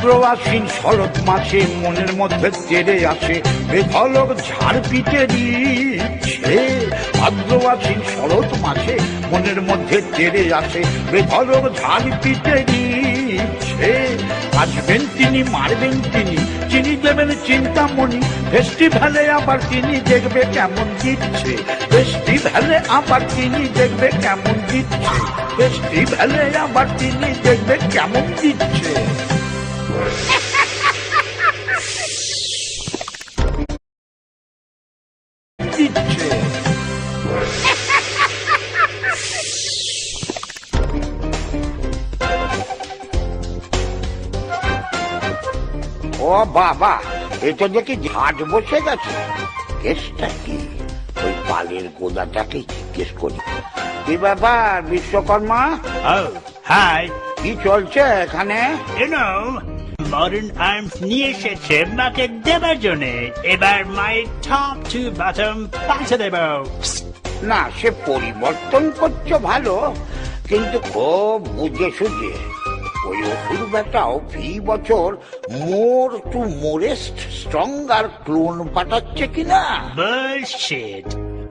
ভাদ্র আশ্বিন শরৎ মাসে মনের মধ্যে তেড়ে আসে বেধলক ঝাড় পিটে দিচ্ছে। ভাদ্র আশ্বিন শরৎ মাসে মনের মধ্যে তেড়ে আসে বেধলক ঝাড় পিটে দিচ্ছে। আসবেন তিনি, মারবেন তিনি, চিনি দেবেন চিন্তামণি, ফেস্টিভ্যালে আবার তিনি দেখবে কেমন দিচ্ছে। ফেস্টিভ্যালে আবার তিনি দেখবে কেমন দিচ্ছে। ফেস্টিভ্যালে আবার তিনি দেখবে কেমন দিচ্ছে। দিচ্ছে। ও বাবা, এটা দেখি ঝাঁট বসে গেছে। কেসটা কি? ওই পালের গোদাটাকে জিজ্ঞেস করি। কি ব্যাপার বিশ্বকর্মা? হাই, কি চলছে এখানে? মডার্ন আর্মস নিয়ে এসেছে মাকে দেবার জন্য। এবার মায়ের টপ টু বটম পাল্টে দেব। না, সে পরিবর্তন করছো ভালো, কিন্তু খুব বুঝে সুঝে। ওই অসুর বেটাও ফি বছর মোর টু মোরেস্ট স্ট্রঙ্গার ক্লোন পাঠাচ্ছে কিনা? Bullshit.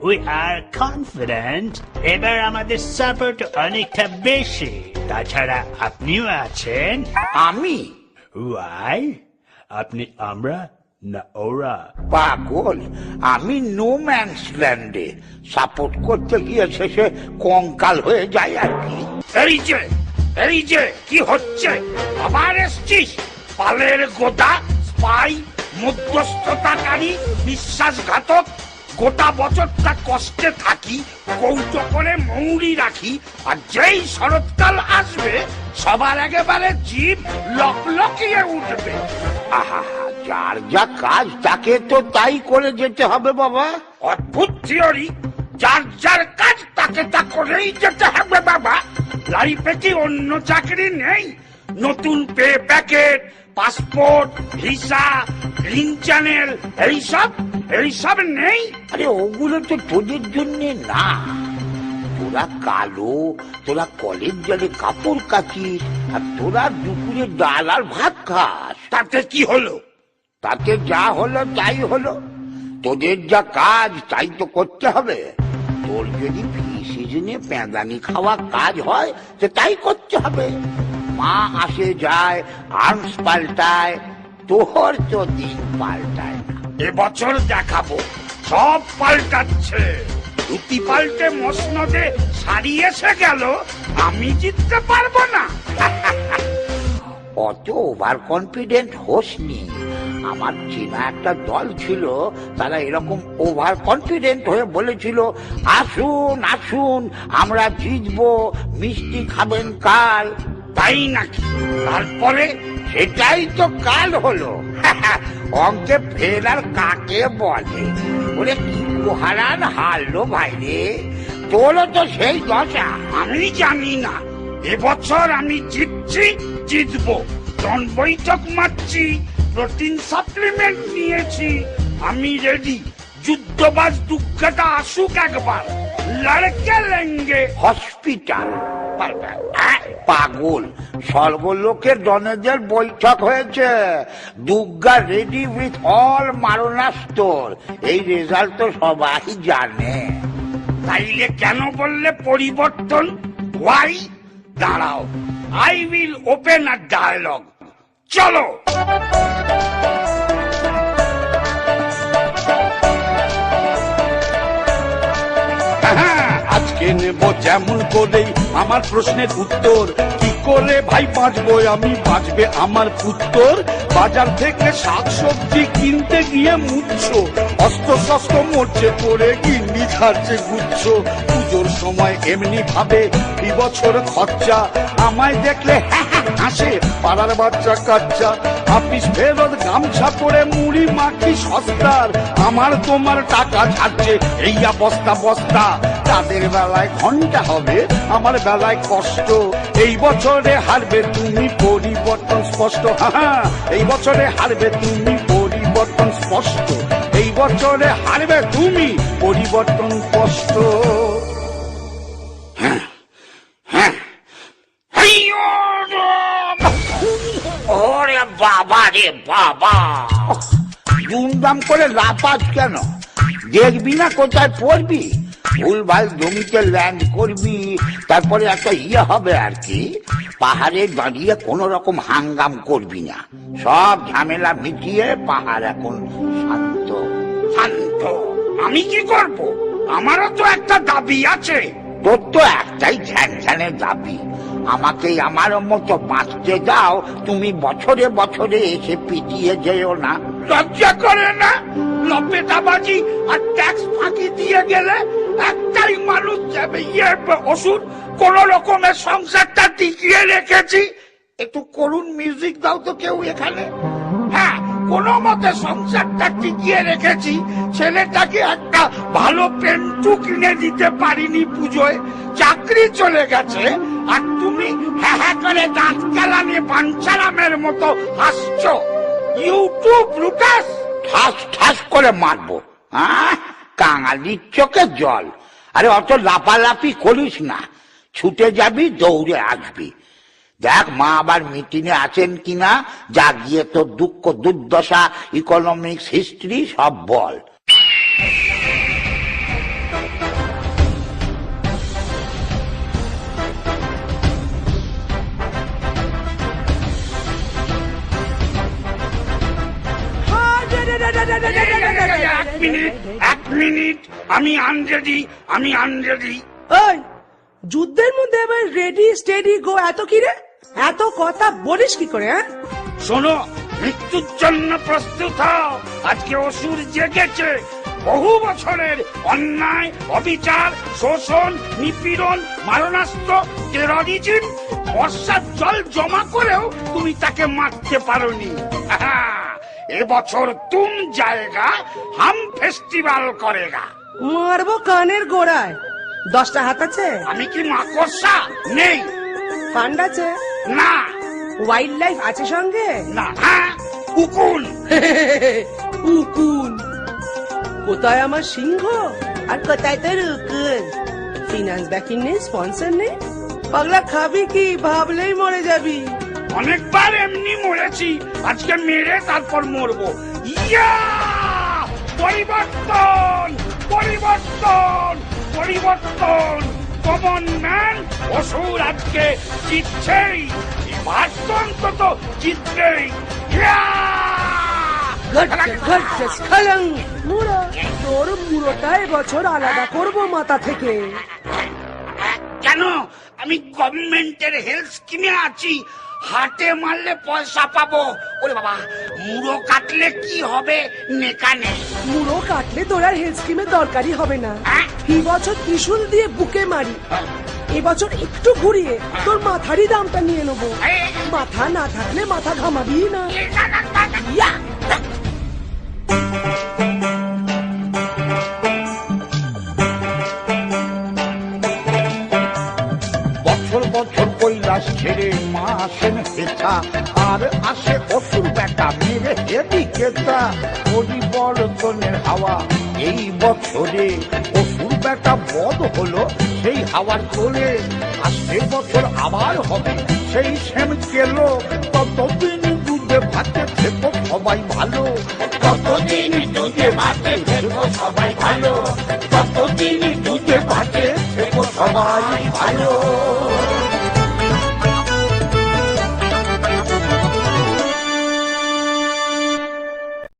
We are confident. এবার আমাদের সাপোর্ট অনেকটা বেশি। তাছাড়া আপনিও আছেন। আমি? Why? আপনি আমরা না ওরা? পাগল, আমি নো ম্যানস ল্যান্ডে সাপোর্ট করতে গিয়ে শেষে কঙ্কাল হয়ে যায় আর কি। এই যে কি হচ্ছে? আবার এসছিস? পালের গোদা, স্পাই, মধ্যস্থতাকারী, বিশ্বাসঘাতক। গোটা বছরটা কষ্টে থাকি, কৌটো করে মৌরি রাখি, আর যেই শরৎকাল আসবে সবার একেবারে জীব লকলকিয়ে উঠবে। আহা, যার যা কাজ তাকে তো তাই করে যেতে হবে বাবা। অদ্ভুত থিওরি। যার যার কাজ তাকে তা করেই যেতে হবে বাবা। লাইফে কি অন্য চাকরি নেই? নতুন pay packet, passport, visa, green channel, এইসব নেই? আরে ওগুলো তো তোদের জন্য না। তোরা কালো, তোরা কলের জলে কাপড় কাচিস, আর তোরা দুপুরে ডাল আর ভাত খাস। তাতে কি হলো? তাতে যা হলো তাই হলো। তোদের যা কাজ তাই তো করতে হবে। তোর যদি ফি সিজনে পেঁদানি খাওয়া কাজ হয় তো তাই করতে হবে। মা আসে যায়, আর্মস পাল্টায়, তোর তো দিন পাল্টায় না। এবছর দেখাবো সব পাল্টাচ্ছে। ধুতি পাল্টে মসনদে শাড়ি এসে গেল, আমি জিততে পারবো না। অত ওভার কনফিডেন্ট হোসনি। আমার চেনা একটা দল ছিল, তারা এরকম ওভার কনফিডেন্ট হয়ে বলেছিল, আসুন আসুন আমরা জিতবো, মিষ্টি খাবেন কাল। তাই নাকি? তারপরে সেটাই তো কাল হলো। অঙ্কে ফের আর কাকে বলে? ওরে কি হারান হারলো ভাই রে, তোরও তো সেই দশা। আমি জানি না, এবছর আমি জিতবো। জন বৈঠক মারছি, প্রোটিন সাপ্লিমেন্ট নিয়েছি, আমি রেডি। যুদ্ধবাজ দুঃখটা আসুক একবার, লড়কে লেঙ্গে। হসপিটাল পাগল, স্বর্গলোকের ডনেদের বৈঠক হয়েছে। দুর্গা রেডি উইথ অল মারণাস্ত্র। এই রেজাল্ট তো সবাই জানে। তাইলে কেন বললে পরিবর্তন? ওয়াই? দাঁড়াও, I will open a dialogue. চলো। আজকে নেব যেমন করেই আমার প্রশ্নের উত্তর। কি করে ভাই বাঁচবো আমি, বাঁচবে আমার উত্তর? বাজার থেকে শাকসবজি কিনতে গিয়ে মুচ্ছ, অস্ত্র শস্ত্র মরছে পড়ে, গিন্নি ছাড়ছে গুচ্ছ। পুজোর সময় এমনি ভাবে বছর খরচা, আমায় দেখলে হাসে পাড়ার বাচ্চা কাচ্চা। আপিস ফেরত গামছা পরে মুড়ি মাখি সস্তার, আমার তোমার টাকা ছাড়ছে এইয়া বস্তা বস্তা। তাদের বেলায় ঘন্টা হবে, আমার বেলায় কষ্ট। এই বছরে হারবে তুমি, পরিবর্তন স্পষ্ট। হ্যাঁ, এই বছরে হারবে তুমি, পরিবর্তন স্পষ্ট। এই বছরে হারবে তুমি, পরিবর্তন স্পষ্ট। ওরে বাবা রে বাবা, দুমদাম করে লাপাস কেন? দেখবি না কোথায় পড়বি? ভুলভাল জমিতে ল্যান্ড করবি, তারপরে একটা হবে আর কি। পাহাড়ে দাঁড়িয়ে কোন রকম হাঙ্গাম করবি না, সব ঝামেলা মিটিয়ে পাহাড় এখন শান্ত শান্ত। আমি কি করব? আমারও তো একটা দাবি আছে। তোর তো একটাই ঝ্যানঝ্যানের দাবি, আমাকে আমার মতো বাঁচতে দাও, তুমি বছরে বছরে এসে পিটিয়ে যেও না। লজ্জা করে না? লপেটাবাজি আর ট্যাক্স ফাঁকি দিয়ে গেলে একটাই মানুষ যাবে, ওষুধ কোন রকমের সংসারটা টিকিয়ে রেখেছি। একটু করুণ মিউজিক দাও তো কেউ এখানে। হ্যাঁ, কোনো মতে সংসারটা টিকিয়ে রেখেছি। ছেলেটাকে একটা ভালো পেন্টু কিনে দিতে পারিনি পুজোয়, চাকরি চলে গেছে, আর তুমি হ্যাঁ হ্যাঁ করে দাঁত কেলানি বাঞ্ছারামের মতো হাসছো। ইউটিউব লুটাস, ঠাস ঠাস করে মারবো। হ্যাঁ, কাঙালির চোখে জল। আরে অত লাপালাপি করিস না, ছুটে যাবি, দৌড়ে আসবি। দেখ মা আবার মিটিংয়ে আছেন কিনা, যা গিয়ে তোর দুঃখ দুর্দশা, ইকোনমিক্স, হিস্ট্রি সব বল। এক মিনিট, আমি আনরেডি, আমি আনরেডি। ওই যুদ্ধের মধ্যে এবার রেডি স্টেডি গো, এত কি রে? এত কথা বলিস কি করে? হ্যাঁ, শোনো, মৃত্যুর জন্য প্রস্তুত হও। আজকে অসুর জেগেছে। বহু বছরের অন্যায়, অবিচার, শোষণ, নিপীড়ন, মারণাস্ত্র, টেররিজম, বর্ষার জল জমা করেও তুমি তাকে মারতে পারোনি। এবছর তুম জায়গা হাম ফেস্টিভ্যাল করেগা। মারবো কানের গোড়ায়। 10টা হাত আছে? আমি কি মাকড়সা? নেই। ফান্ড আছে? না। ওয়াইল্ড লাইফ আছে সঙ্গে? না। হ্যাঁ, উকুন। উকুন? কোথায় আমার সিংহ আর কোথায় তোর উকুন? ফিনান্স ব্যাকিং নেই, স্পন্সর নেই। পাগলা খাবি কি? ভাবলেই মরে যাবি। অনেকবার এমনি মরেছি, আজকে মেরে তারপর মরবো। ইয়া! পরিবর্তন, পরিবর্তন, পরিবর্তন। কমন ম্যান অসুর আজকে জিতছেই, ভারত অন্তত জিতবেই। ইয়া! মুড়ো, তোর মুড়োটা এবছর আলাদা করবো মাথা থেকে। কেন? আমি গভর্নমেন্টের হেলথ স্কিমে আছি, হাটে মারলে পয়সা পাবো। ওরে বাবা, মুড়ো কাটলে কি হবে? নেকা নেই। মুড়ো কাটলে তোর আর হেলথ স্কিমের দরকারই হবে না। এই বছর ত্রিশূল দিয়ে বুকে মারি, এবছর একটু ঘুরিয়ে তোর মাথারই দামটা নিয়ে নেবো। মাথা না থাকলে মাথা ঘামাবি না। ইয়া! বছর বছর কৈলাস ছেড়ে মা আসেন হেথা, আর আসে অসুর বেটা মেরে হেদি কেতা। পরিবর্তনের হাওয়া এই বছরে, অসুর বেটা বধ হলো সেই হাওয়ার তোলে। আসছে বছর আবার হবে সেই সেম কেলো। ততদিন দুধে ভাতে থেকো সবাই ভালো, ততদিন দুধে ভাতে থেকো সবাই ভালো, ততদিন দুধে ভাতে থেকো সবাই ভালো।